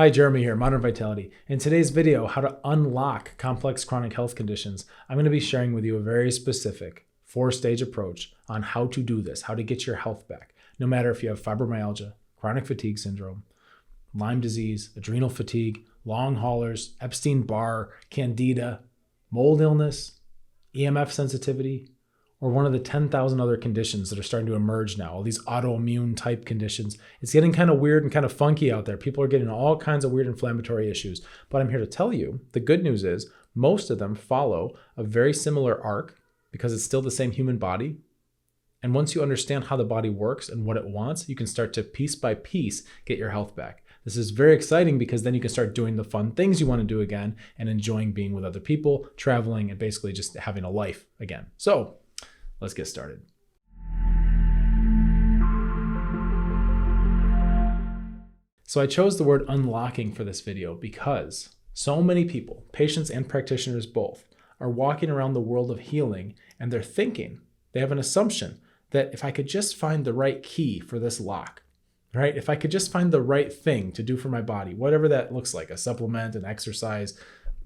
Hi, Jeremy here, Modern Vitality. In today's video, how to unlock complex chronic health conditions, I'm going to be sharing with you a very specific 4-stage approach on how to do this, how to get your health back, no matter if you have fibromyalgia, chronic fatigue syndrome, Lyme disease, adrenal fatigue, long haulers, Epstein-Barr, candida, mold illness, EMF sensitivity, or one of the 10,000 other conditions that are starting to emerge now, all these autoimmune type conditions. It's getting kind of weird and kind of funky out there. People are getting all kinds of weird inflammatory issues. But I'm here to tell you, the good news is most of them follow a very similar arc because it's still the same human body. And once you understand how the body works and what it wants, you can start to piece by piece get your health back. This is very exciting because then you can start doing the fun things you want to do again and enjoying being with other people, traveling, and basically just having a life again. So let's get started. So I chose the word unlocking for this video because so many people, patients and practitioners both, are walking around the world of healing and they're thinking, they have an assumption that if I could just find the right key for this lock, right? If I could just find the right thing to do for my body, whatever that looks like, a supplement, an exercise,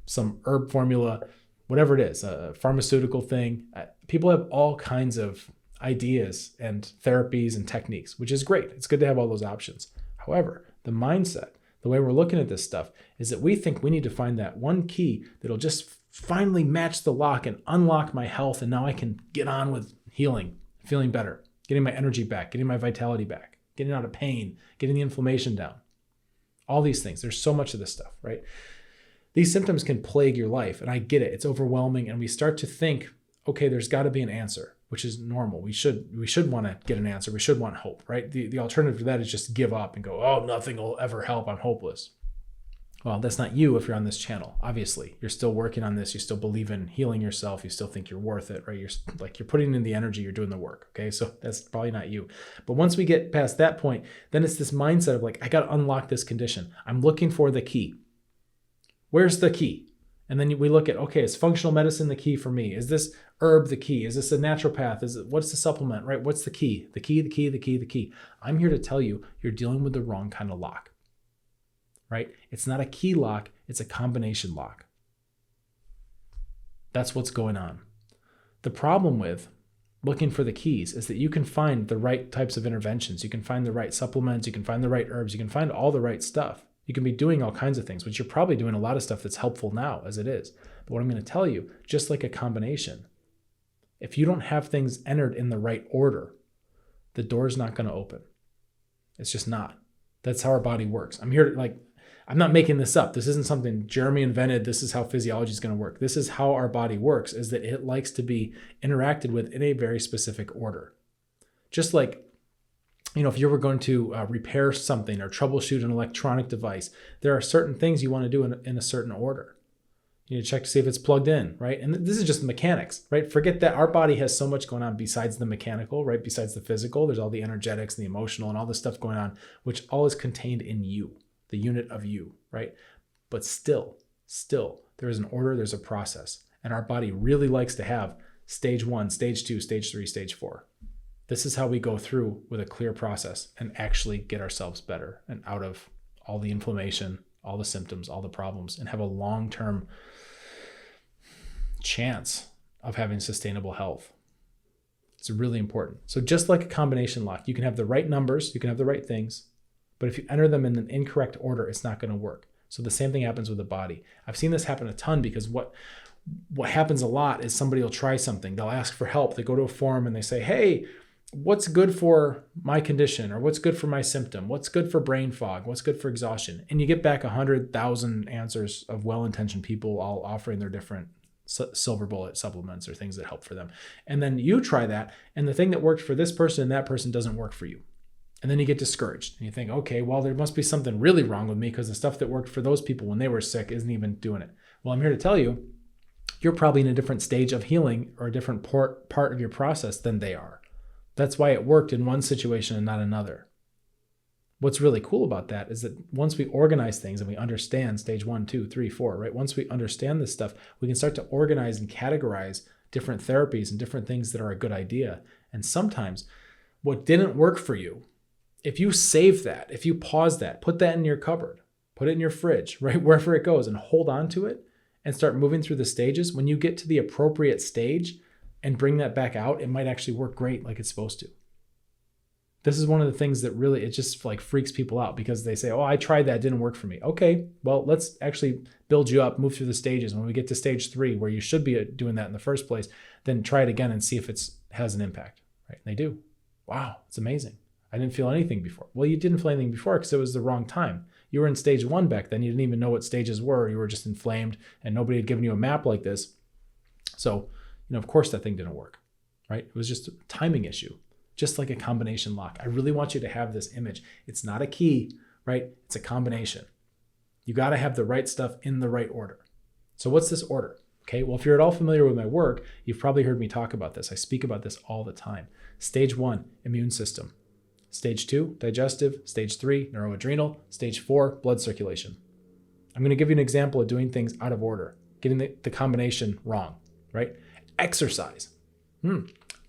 some herb formula, whatever it is, a pharmaceutical thing. People have all kinds of ideas and therapies and techniques, which is great. It's good to have all those options. However, the mindset, the way we're looking at this stuff is that we think we need to find that one key that'll just finally match the lock and unlock my health. And now I can get on with healing, feeling better, getting my energy back, getting my vitality back, getting out of pain, getting the inflammation down. All these things. There's so much of this stuff, right? These symptoms can plague your life, and I get it. It's overwhelming, and we start to think, okay, there's got to be an answer, which is normal. We should want to get an answer. We should want hope, right? The alternative to that is just give up and go, oh, nothing will ever help. I'm hopeless. Well, that's not you if you're on this channel. Obviously, you're still working on this. You still believe in healing yourself. You still think you're worth it, right? You're putting in the energy. You're doing the work, okay? So that's probably not you. But once we get past that point, then it's this mindset of like, I got to unlock this condition. I'm looking for the key. Where's the key? And then we look at, okay, is functional medicine the key for me? Is this herb the key? Is this a naturopath? What's the supplement, right? What's the key? The key. I'm here to tell you, you're dealing with the wrong kind of lock, right? It's not a key lock, it's a combination lock. That's what's going on. The problem with looking for the keys is that you can find the right types of interventions. You can find the right supplements. You can find the right herbs. You can find all the right stuff. You can be doing all kinds of things, which you're probably doing a lot of stuff that's helpful now as it is. But what I'm going to tell you, just like a combination, if you don't have things entered in the right order, the door's not going to open. It's just not. That's how our body works. I'm not making this up. This isn't something Jeremy invented. This is how physiology is going to work. This is how our body works, is that it likes to be interacted with in a very specific order. Just like, if you were going to repair something or troubleshoot an electronic device, there are certain things you want to do in a certain order. You need to check to see if it's plugged in, right? And this is just mechanics, right? Forget that our body has so much going on besides the mechanical, right? Besides the physical, there's all the energetics and the emotional and all this stuff going on, which all is contained in you, the unit of you, right? But still, there is an order, there's a process. And our body really likes to have stage 1, stage 2, stage 3, stage 4. This is how we go through with a clear process and actually get ourselves better and out of all the inflammation, all the symptoms, all the problems, and have a long-term chance of having sustainable health. It's really important. So just like a combination lock, you can have the right numbers, you can have the right things, but if you enter them in an incorrect order, it's not going to work. So the same thing happens with the body. I've seen this happen a ton because what happens a lot is somebody will try something. They'll ask for help. They go to a forum and they say, hey, what's good for my condition, or what's good for my symptom? What's good for brain fog? What's good for exhaustion? And you get back 100,000 answers of well-intentioned people all offering their different silver bullet supplements or things that help for them. And then you try that, and the thing that worked for this person and that person doesn't work for you. And then you get discouraged and you think, okay, well, there must be something really wrong with me because the stuff that worked for those people when they were sick isn't even doing it. Well, I'm here to tell you, you're probably in a different stage of healing or a different part of your process than they are. That's why it worked in one situation and not another. What's really cool about that is that once we organize things and we understand stage 1, 2, 3, 4, right? Once we understand this stuff, we can start to organize and categorize different therapies and different things that are a good idea. And sometimes what didn't work for you, if you save that, if you pause that, put that in your cupboard, Put it in your fridge, right? Wherever it goes, and hold on to it and start moving through the stages. When you get to the appropriate stage and bring that back out, it might actually work great like it's supposed to. This is one of the things that really, it just like freaks people out because they say, oh, I tried that, it didn't work for me. Okay, well, let's actually build you up, move through the stages. When we get to stage 3, where you should be doing that in the first place, then try it again and see if it has an impact, right? And they do. Wow, it's amazing. I didn't feel anything before. Well, you didn't feel anything before because it was the wrong time. You were in stage 1 back then. You didn't even know what stages were. You were just inflamed and nobody had given you a map like this. So, of course that thing didn't work, right? It was just a timing issue. Just like a combination lock. I really want you to have this image. It's not a key, right? It's a combination. You got to have the right stuff in the right order. So what's this order? Okay, well, if you're at all familiar with my work, you've probably heard me talk about this. I speak about this all the time. Stage 1, immune system. Stage 2, digestive. Stage 3, neuroadrenal. Stage 4, blood circulation. I'm going to give you an example of doing things out of order, getting the combination wrong, right? Exercise.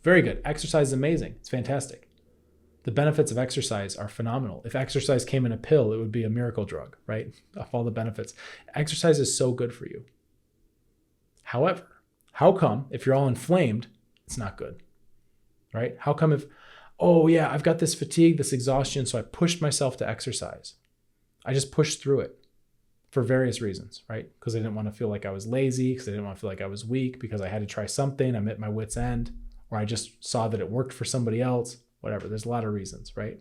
Very good. Exercise is amazing. It's fantastic. The benefits of exercise are phenomenal. If exercise came in a pill, it would be a miracle drug, right? Of all the benefits. Exercise is so good for you. However, how come if you're all inflamed, it's not good, right? How come if, oh yeah, I've got this fatigue, this exhaustion, so I pushed myself to exercise. I just pushed through it for various reasons, right? Because I didn't want to feel like I was lazy, because I didn't want to feel like I was weak, because I had to try something, I'm at my wit's end, or I just saw that it worked for somebody else, whatever. There's a lot of reasons, right?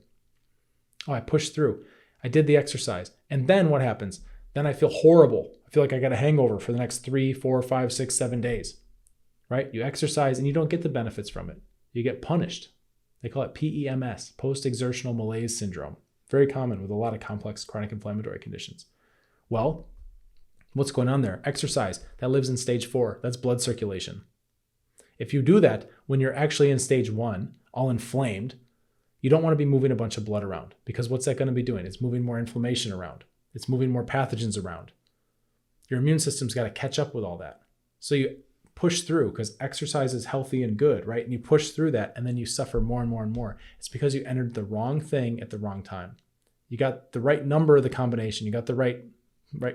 Oh, I pushed through. I did the exercise. And then what happens? Then I feel horrible. I feel like I got a hangover for the next 3, 4, 5, 6, 7 days, right? You exercise and you don't get the benefits from it. You get punished. They call it PEMS, post-exertional malaise syndrome. Very common with a lot of complex chronic inflammatory conditions. Well, what's going on there? Exercise, that lives in stage 4. That's blood circulation. If you do that when you're actually in stage 1, all inflamed, you don't want to be moving a bunch of blood around, because what's that going to be doing? It's moving more inflammation around. It's moving more pathogens around. Your immune system's got to catch up with all that. So you push through because exercise is healthy and good, right? And you push through that and then you suffer more and more and more. It's because you entered the wrong thing at the wrong time. You got the right number of the combination. You got the right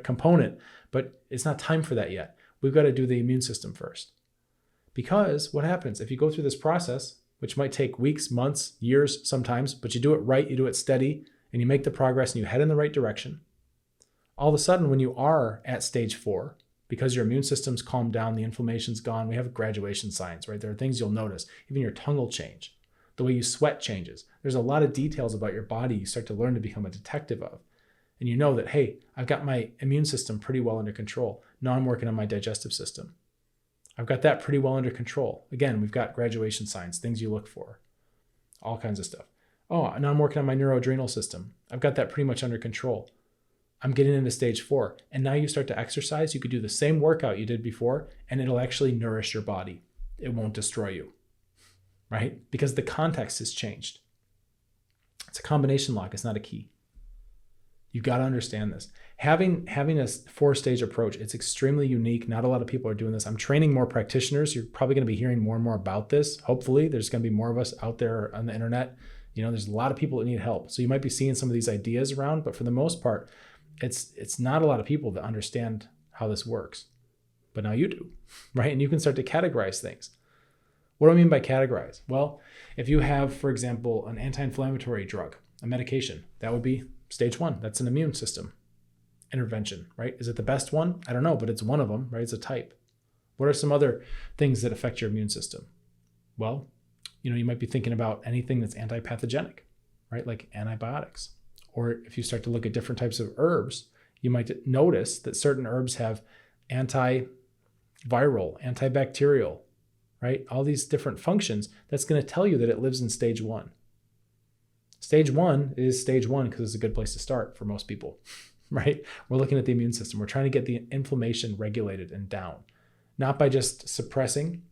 component, but it's not time for that yet. We've got to do the immune system first. Because what happens if you go through this process, which might take weeks, months, years sometimes, but you do it right, you do it steady, and you make the progress and you head in the right direction. All of a sudden, when you are at stage 4, because your immune system's calmed down, the inflammation's gone, we have graduation signs, right? There are things you'll notice. Even your tongue will change. The way you sweat changes. There's a lot of details about your body you start to learn to become a detective of. And you know that, hey, I've got my immune system pretty well under control. Now I'm working on my digestive system. I've got that pretty well under control. Again, we've got graduation signs, things you look for, all kinds of stuff. Oh, now I'm working on my neuroadrenal system. I've got that pretty much under control. I'm getting into stage 4. And now you start to exercise. You could do the same workout you did before, and it'll actually nourish your body. It won't destroy you, right? Because the context has changed. It's a combination lock. It's not a key. You've got to understand this. Having a 4-stage approach, it's extremely unique. Not a lot of people are doing this. I'm training more practitioners. You're probably going to be hearing more and more about this. Hopefully, there's going to be more of us out there on the internet. There's a lot of people that need help. So you might be seeing some of these ideas around, but for the most part, it's not a lot of people that understand how this works. But now you do, right? And you can start to categorize things. What do I mean by categorize? Well, if you have, for example, an anti-inflammatory drug, a medication, that would be stage 1. That's an immune system intervention, right? Is it the best one? I don't know, but it's one of them, right? It's a type. What are some other things that affect your immune system? Well, you might be thinking about anything that's anti-pathogenic, right? Like antibiotics. Or if you start to look at different types of herbs, you might notice that certain herbs have antiviral, antibacterial, right? All these different functions. That's going to tell you that it lives in stage 1. Stage 1 is stage 1 because it's a good place to start for most people, right? We're looking at the immune system. We're trying to get the inflammation regulated and down, not by just suppressing.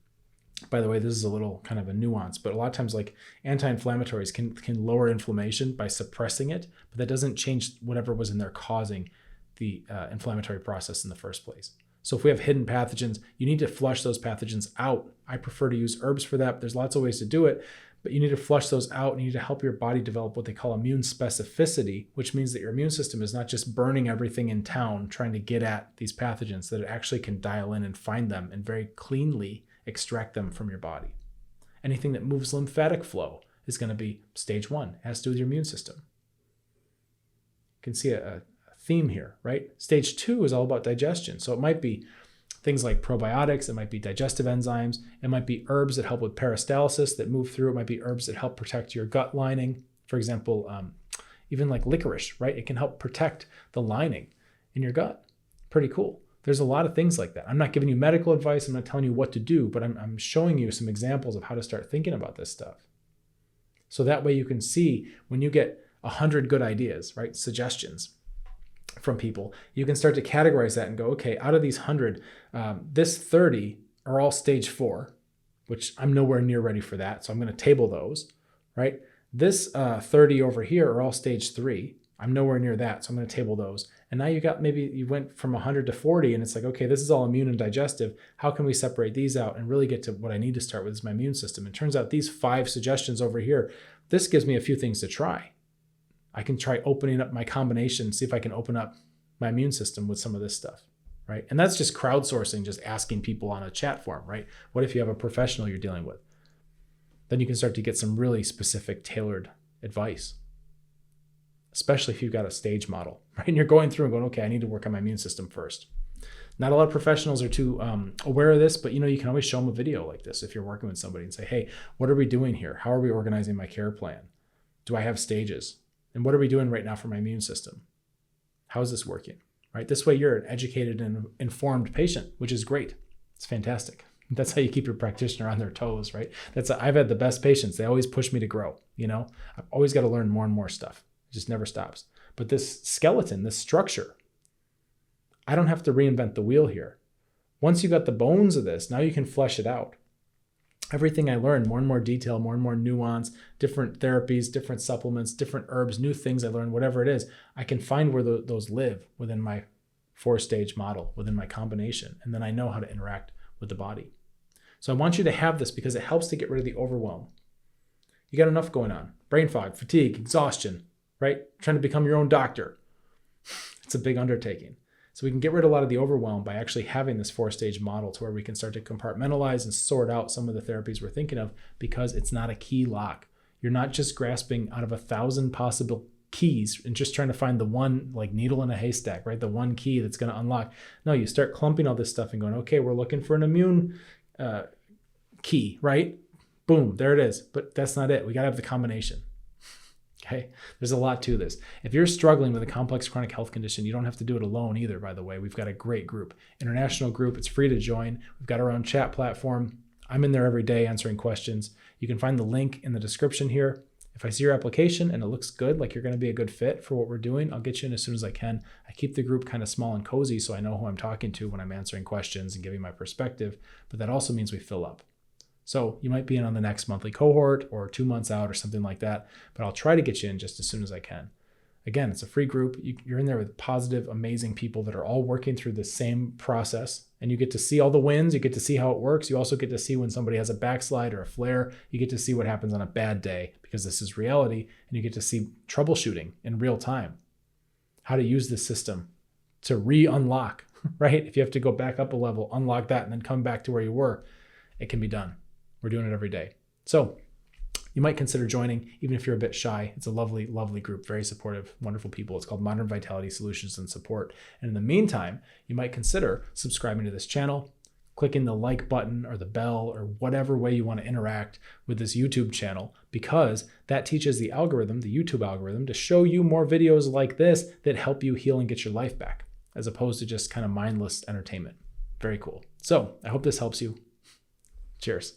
By the way, this is a little kind of a nuance, but a lot of times like anti-inflammatories can lower inflammation by suppressing it, but that doesn't change whatever was in there causing the inflammatory process in the first place. So if we have hidden pathogens, you need to flush those pathogens out. I prefer to use herbs for that. There's lots of ways to do it, but you need to flush those out and you need to help your body develop what they call immune specificity, which means that your immune system is not just burning everything in town trying to get at these pathogens, that it actually can dial in and find them and very cleanly extract them from your body. Anything that moves lymphatic flow is going to be stage 1. It has to do with your immune system. You can see a theme here, right? Stage 2 is all about digestion. So it might be things like probiotics, it might be digestive enzymes, it might be herbs that help with peristalsis that move through, it might be herbs that help protect your gut lining. For example, even like licorice, right? It can help protect the lining in your gut. Pretty cool. There's a lot of things like that. I'm not giving you medical advice, I'm not telling you what to do, but I'm showing you some examples of how to start thinking about this stuff. So that way you can see when you get 100 good ideas, right? Suggestions from people, you can start to categorize that and go, okay, out of these 100, this 30 are all stage 4, which I'm nowhere near ready for that. So I'm going to table those, right? This 30 over here are all stage 3. I'm nowhere near that. So I'm going to table those. And now you went from 100 to 40 and it's like, okay, this is all immune and digestive. How can we separate these out and really get to what I need to start with is my immune system? It turns out these 5 suggestions over here, this gives me a few things to try. I can try opening up my combination, see if I can open up my immune system with some of this stuff, right? And that's just crowdsourcing, just asking people on a chat forum, right? What if you have a professional you're dealing with? Then you can start to get some really specific tailored advice, especially if you've got a stage model, right? And you're going through and going, okay, I need to work on my immune system first. Not a lot of professionals are too aware of this, but you can always show them a video like this if you're working with somebody and say, hey, what are we doing here? How are we organizing my care plan? Do I have stages? And what are we doing right now for my immune system? How is this working, right? This way you're an educated and informed patient, which is great. It's fantastic. That's how you keep your practitioner on their toes, right? I've had the best patients. They always push me to grow, I've always got to learn more and more stuff. It just never stops. But this skeleton, this structure, I don't have to reinvent the wheel here. Once you got the bones of this, now you can flesh it out. Everything I learned, more and more detail, more and more nuance, different therapies, different supplements, different herbs, new things I learned, whatever it is, I can find where those live within my 4-stage model, within my combination. And then I know how to interact with the body. So I want you to have this because it helps to get rid of the overwhelm. You got enough going on. Brain fog, fatigue, exhaustion, right? Trying to become your own doctor. It's a big undertaking. So we can get rid of a lot of the overwhelm by actually having this 4-stage model to where we can start to compartmentalize and sort out some of the therapies we're thinking of because it's not a key lock. You're not just grasping out of 1,000 possible keys and just trying to find the one like needle in a haystack, right? The one key that's going to unlock. No, you start clumping all this stuff and going, okay, we're looking for an immune key, right? Boom, there it is. But that's not it. We got to have the combination. Okay, there's a lot to this. If you're struggling with a complex chronic health condition, you don't have to do it alone either, by the way. We've got a great group, international group. It's free to join. We've got our own chat platform. I'm in there every day answering questions. You can find the link in the description here. If I see your application and it looks good, like you're going to be a good fit for what we're doing, I'll get you in as soon as I can. I keep the group kind of small and cozy so I know who I'm talking to when I'm answering questions and giving my perspective, but that also means we fill up. So you might be in on the next monthly cohort or 2 months out or something like that, but I'll try to get you in just as soon as I can. Again, it's a free group. You're in there with positive, amazing people that are all working through the same process, and you get to see all the wins. You get to see how it works. You also get to see when somebody has a backslide or a flare. You get to see what happens on a bad day because this is reality, and you get to see troubleshooting in real time, how to use the system to re-unlock, right? If you have to go back up a level, unlock that, and then come back to where you were, it can be done. We're doing it every day. So you might consider joining, even if you're a bit shy. It's a lovely, lovely group, very supportive, wonderful people. It's called Modern Vitality Solutions and Support. And in the meantime, you might consider subscribing to this channel, clicking the like button or the bell or whatever way you want to interact with this YouTube channel, because that teaches the algorithm, the YouTube algorithm, to show you more videos like this that help you heal and get your life back, as opposed to just kind of mindless entertainment. Very cool. So I hope this helps you. Cheers.